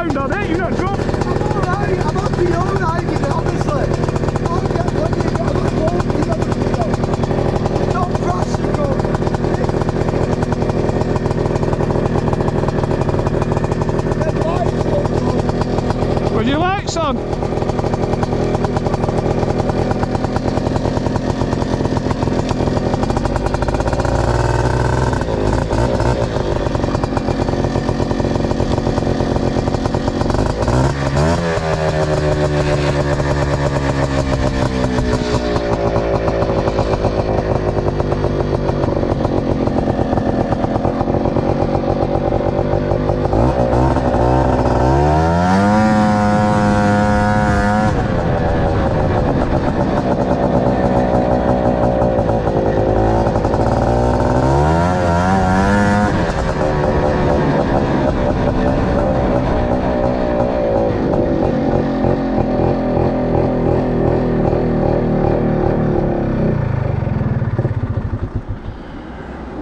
sound on it, you're not drunk. I'm alright, I'm happy you're alright with it, honestly. I'll get when you got a phone, you got the video. Don't crash, you go. Red lights on. With your lights on.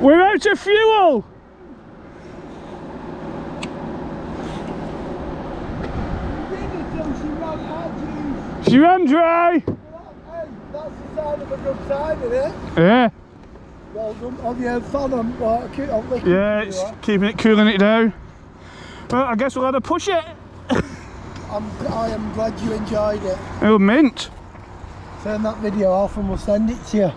We're out of fuel! She ran dry! Hey, that's the sign of a good sign, isn't it? Yeah. Well done on your fan and yeah, it's keeping it, cooling it down. Well, I guess we'll have to push it. I am glad you enjoyed it. Oh, mint. Turn that video off and we'll send it to you.